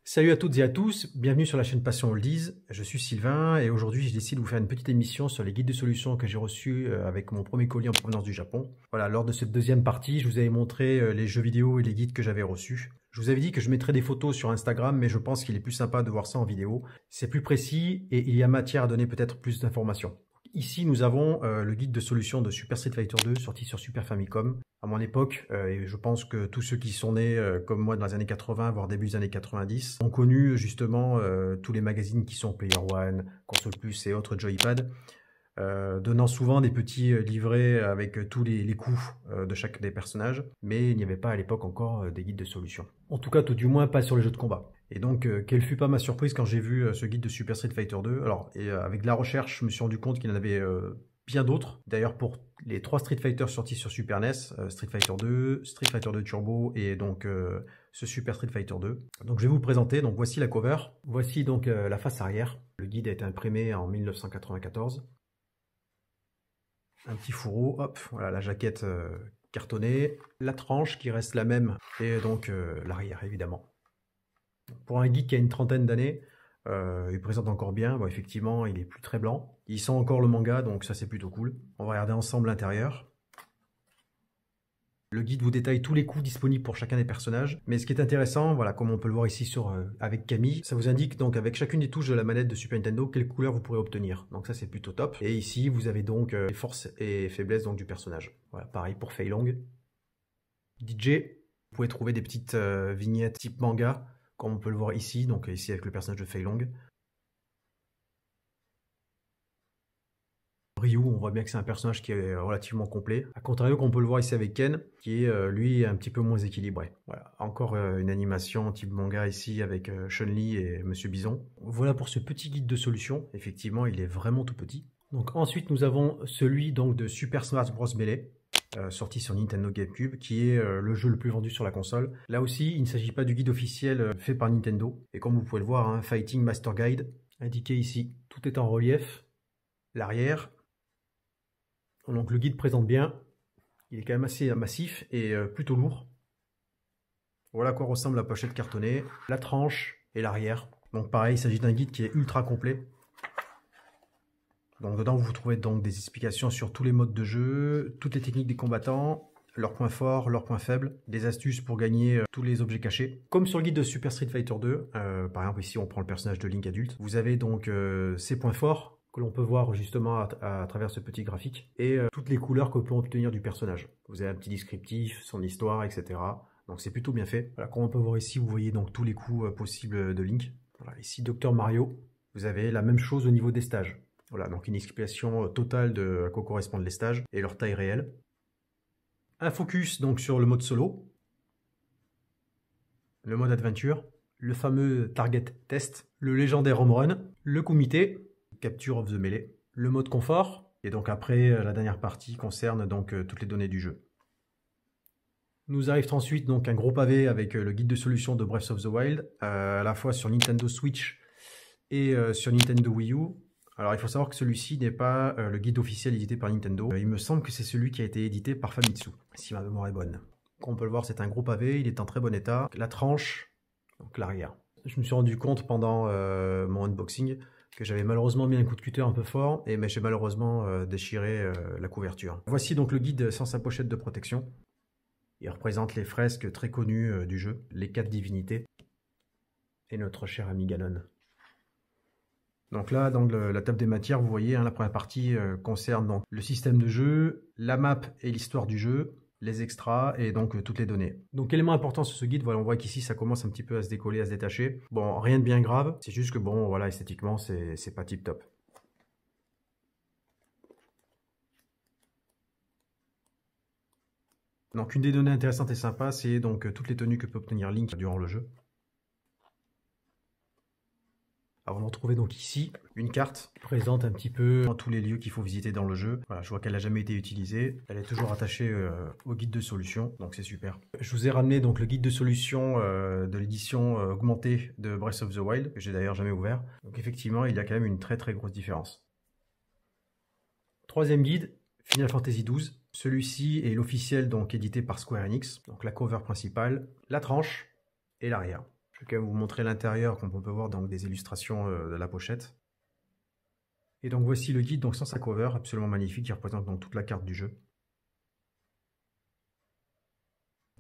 Salut à toutes et à tous, bienvenue sur la chaîne Passion Oldies, je suis Sylvain et aujourd'hui j'ai décidé de vous faire une petite émission sur les guides de solutions que j'ai reçus avec mon premier colis en provenance du Japon. Voilà, lors de cette deuxième partie, je vous avais montré les jeux vidéo et les guides que j'avais reçus. Je vous avais dit que je mettrais des photos sur Instagram, mais je pense qu'il est plus sympa de voir ça en vidéo. C'est plus précis et il y a matière à donner peut-être plus d'informations. Ici, nous avons le guide de solutions de Super Street Fighter 2 sorti sur Super Famicom. À mon époque, et je pense que tous ceux qui sont nés comme moi dans les années 80, voire début des années 90, ont connu justement tous les magazines qui sont Player One, Console Plus et autres Joypad, donnant souvent des petits livrets avec tous les coups de chaque des personnages, mais il n'y avait pas à l'époque encore des guides de solutions. En tout cas, tout du moins pas sur les jeux de combat. Et donc, quelle fut pas ma surprise quand j'ai vu ce guide de Super Street Fighter 2. Alors, avec de la recherche, je me suis rendu compte qu'il y en avait bien d'autres. D'ailleurs, pour les 3 Street Fighter sortis sur Super NES, Street Fighter 2, Street Fighter 2 Turbo et donc ce Super Street Fighter 2. Donc je vais vous le présenter. Donc voici la cover. Voici donc la face arrière. Le guide a été imprimé en 1994. Un petit fourreau, hop, voilà la jaquette cartonnée. La tranche qui reste la même et donc l'arrière évidemment. Pour un geek qui a une trentaine d'années, il présente encore bien. Bon, effectivement, il est plus très blanc. Il sent encore le manga, donc ça c'est plutôt cool. On va regarder ensemble l'intérieur. Le guide vous détaille tous les coups disponibles pour chacun des personnages. Mais ce qui est intéressant, voilà, comme on peut le voir ici avec Camille, ça vous indique donc avec chacune des touches de la manette de Super Nintendo quelle couleur vous pourrez obtenir. Donc ça c'est plutôt top. Et ici vous avez donc les forces et faiblesses donc, du personnage. Voilà, pareil pour Fei Long. DJ, vous pouvez trouver des petites vignettes type manga, comme on peut le voir ici, donc ici avec le personnage de Fei Long. Ryu, on voit bien que c'est un personnage qui est relativement complet. A contrario qu'on peut le voir ici avec Ken, qui est lui un petit peu moins équilibré. Voilà, encore une animation type manga ici avec Chun-Li et Monsieur Bison. Voilà pour ce petit guide de solution. Effectivement, il est vraiment tout petit. Donc ensuite, nous avons celui donc de Super Smash Bros Melee. Sorti sur Nintendo GameCube, qui est le jeu le plus vendu sur la console. Là aussi, il ne s'agit pas du guide officiel fait par Nintendo. Et comme vous pouvez le voir, Fighting Master Guide, indiqué ici. Tout est en relief. L'arrière. Donc le guide présente bien. Il est quand même assez massif et plutôt lourd. Voilà à quoi ressemble la pochette cartonnée, la tranche et l'arrière. Donc pareil, il s'agit d'un guide qui est ultra complet. Donc dedans, vous trouvez donc des explications sur tous les modes de jeu, toutes les techniques des combattants, leurs points forts, leurs points faibles, des astuces pour gagner tous les objets cachés. Comme sur le guide de Super Street Fighter 2, par exemple ici on prend le personnage de Link adulte, vous avez donc ses points forts que l'on peut voir justement à travers ce petit graphique et toutes les couleurs que l'on peut obtenir du personnage. Vous avez un petit descriptif, son histoire, etc. Donc c'est plutôt bien fait. Voilà, comme on peut voir ici, vous voyez donc tous les coups possibles de Link. Voilà, ici Dr Mario, vous avez la même chose au niveau des stages. Voilà, donc une explication totale de à quoi correspondent les stages et leur taille réelle. Un focus donc sur le mode solo, le mode adventure, le fameux target test, le légendaire home run, le comité, capture of the melee, le mode confort, et donc après la dernière partie concerne donc toutes les données du jeu. Nous arrive ensuite donc un gros pavé avec le guide de solution de Breath of the Wild, à la fois sur Nintendo Switch et sur Nintendo Wii U. Alors il faut savoir que celui-ci n'est pas le guide officiel édité par Nintendo. Il me semble que c'est celui qui a été édité par Famitsu, si ma mémoire est bonne. Comme on peut le voir, c'est un gros pavé, il est en très bon état. La tranche, donc l'arrière. Je me suis rendu compte pendant mon unboxing que j'avais malheureusement mis un coup de cutter un peu fort, mais j'ai malheureusement déchiré la couverture. Voici donc le guide sans sa pochette de protection. Il représente les fresques très connues du jeu, les 4 divinités, et notre cher ami Ganon. Donc là, dans la table des matières, vous voyez, la première partie concerne donc le système de jeu, la map et l'histoire du jeu, les extras et donc toutes les données. Donc élément important sur ce guide, voilà, on voit qu'ici ça commence un petit peu à se décoller, à se détacher. Bon, rien de bien grave, c'est juste que bon, voilà, esthétiquement, c'est pas tip top. Donc une des données intéressantes et sympas, c'est donc toutes les tenues que peut obtenir Link durant le jeu. Alors on retrouve donc ici une carte qui présente un petit peu tous les lieux qu'il faut visiter dans le jeu. Voilà, je vois qu'elle n'a jamais été utilisée. Elle est toujours attachée au guide de solution, donc c'est super. Je vous ai ramené donc le guide de solution de l'édition augmentée de Breath of the Wild, que j'ai d'ailleurs jamais ouvert. Donc effectivement, il y a quand même une très grosse différence. Troisième guide, Final Fantasy XII. Celui-ci est l'officiel donc édité par Square Enix. Donc la cover principale, la tranche et l'arrière. Je vais quand même vous montrer l'intérieur, comme on peut voir donc des illustrations de la pochette. Et donc voici le guide donc sans sa cover, absolument magnifique, qui représente donc toute la carte du jeu.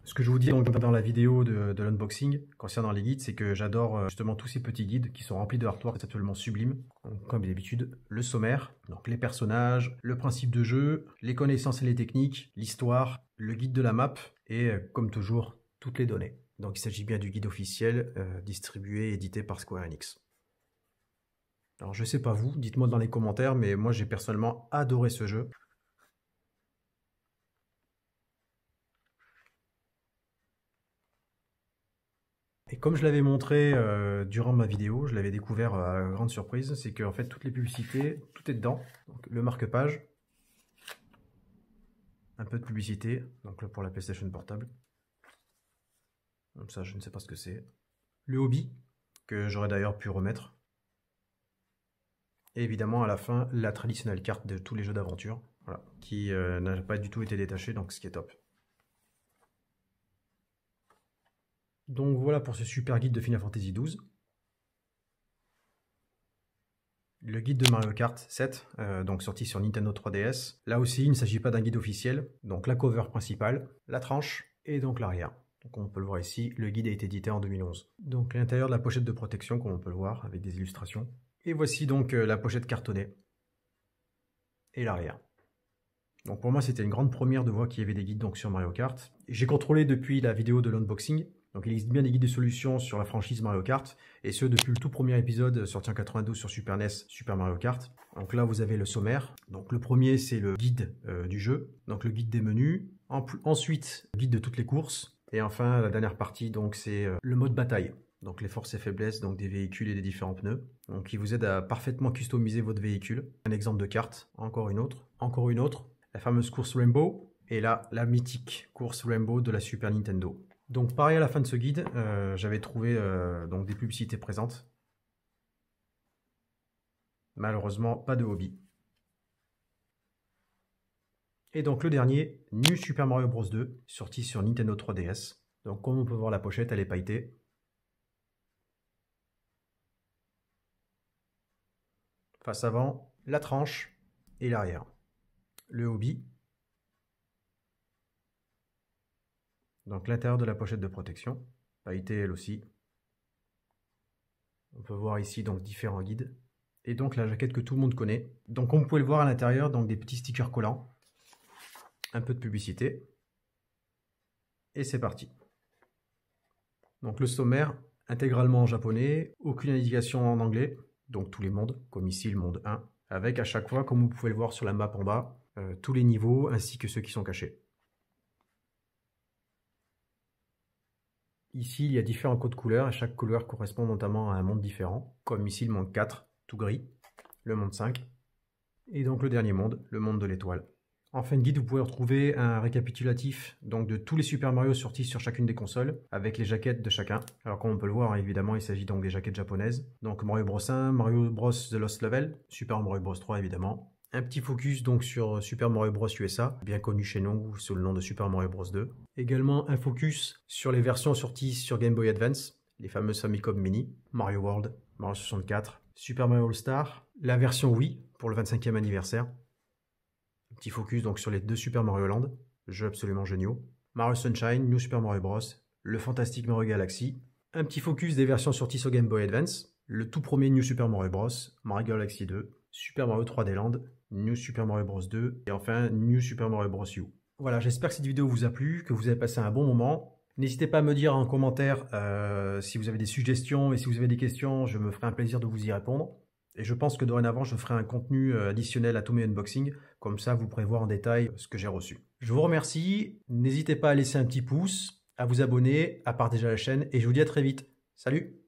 Ce que je vous dis donc dans la vidéo de l'unboxing concernant les guides, c'est que j'adore justement tous ces petits guides qui sont remplis de artwork, c'est absolument sublime. Donc, comme d'habitude, le sommaire, donc les personnages, le principe de jeu, les connaissances et les techniques, l'histoire, le guide de la map et comme toujours, toutes les données. Donc il s'agit bien du guide officiel distribué et édité par Square Enix. Alors je sais pas vous, dites-moi dans les commentaires, mais moi j'ai personnellement adoré ce jeu. Et comme je l'avais montré durant ma vidéo, je l'avais découvert à grande surprise, c'est que en fait toutes les publicités, tout est dedans. Donc, le marque-page, un peu de publicité, donc là pour la PlayStation Portable. Comme ça je ne sais pas ce que c'est. Le hobby, que j'aurais d'ailleurs pu remettre. Et évidemment à la fin, la traditionnelle carte de tous les jeux d'aventure, voilà, qui n'a pas du tout été détachée, donc ce qui est top. Donc voilà pour ce super guide de Final Fantasy XII. Le guide de Mario Kart 7, donc sorti sur Nintendo 3DS. Là aussi, il ne s'agit pas d'un guide officiel. Donc la cover principale, la tranche et donc l'arrière. Donc on peut le voir ici, le guide a été édité en 2011. Donc l'intérieur de la pochette de protection, comme on peut le voir, avec des illustrations. Et voici donc la pochette cartonnée et l'arrière. Donc pour moi, c'était une grande première de voir qu'il y avait des guides donc sur Mario Kart. J'ai contrôlé depuis la vidéo de l'unboxing. Donc il existe bien des guides de solutions sur la franchise Mario Kart, et ce depuis le tout premier épisode sorti en 92 sur Super NES, Super Mario Kart. Donc là vous avez le sommaire. Donc le premier c'est le guide du jeu, donc le guide des menus. Ensuite le guide de toutes les courses, et enfin la dernière partie donc c'est le mode bataille. Donc les forces et faiblesses donc des véhicules et des différents pneus. Donc qui vous aide à parfaitement customiser votre véhicule. Un exemple de carte, encore une autre, la fameuse course Rainbow, et là la mythique course Rainbow de la Super Nintendo. Donc pareil à la fin de ce guide, j'avais trouvé donc des publicités présentes. Malheureusement, pas de hobby. Et donc le dernier, New Super Mario Bros 2, sorti sur Nintendo 3DS. Donc comme on peut voir la pochette, elle est pailletée. Face avant, la tranche et l'arrière. Le hobby. Donc l'intérieur de la pochette de protection, pailletée elle aussi. On peut voir ici donc différents guides. Et donc la jaquette que tout le monde connaît. Donc comme vous pouvez le voir à l'intérieur, donc des petits stickers collants. Un peu de publicité. Et c'est parti. Donc le sommaire, intégralement en japonais, aucune indication en anglais. Donc tous les mondes, comme ici le monde 1. Avec à chaque fois, comme vous pouvez le voir sur la map en bas, tous les niveaux ainsi que ceux qui sont cachés. Ici, il y a différents codes couleurs et chaque couleur correspond notamment à un monde différent, comme ici le monde 4, tout gris, le monde 5, et donc le dernier monde, le monde de l'étoile. En fin de guide, vous pouvez retrouver un récapitulatif donc, de tous les Super Mario sortis sur chacune des consoles, avec les jaquettes de chacun. Alors comme on peut le voir, hein, évidemment, il s'agit donc des jaquettes japonaises. Donc Mario Bros 1, Mario Bros The Lost Level, Super Mario Bros 3 évidemment. Un petit focus donc sur Super Mario Bros USA, bien connu chez nous sous le nom de Super Mario Bros 2. Également un focus sur les versions sorties sur Game Boy Advance, les fameuses Famicom Mini, Mario World, Mario 64, Super Mario All-Star, la version Wii pour le 25e anniversaire. Un petit focus donc sur les deux Super Mario Land, jeux absolument géniaux. Mario Sunshine, New Super Mario Bros, le Fantastic Mario Galaxy. Un petit focus des versions sorties sur Game Boy Advance, le tout premier New Super Mario Bros, Mario Galaxy 2, Super Mario 3D Land, New Super Mario Bros 2 et enfin New Super Mario Bros U. Voilà, j'espère que cette vidéo vous a plu, que vous avez passé un bon moment. N'hésitez pas à me dire en commentaire si vous avez des suggestions et si vous avez des questions, je me ferai un plaisir de vous y répondre. Et je pense que dorénavant, je ferai un contenu additionnel à tous mes unboxings, comme ça vous pourrez voir en détail ce que j'ai reçu. Je vous remercie, n'hésitez pas à laisser un petit pouce, à vous abonner, à partager la chaîne et je vous dis à très vite. Salut!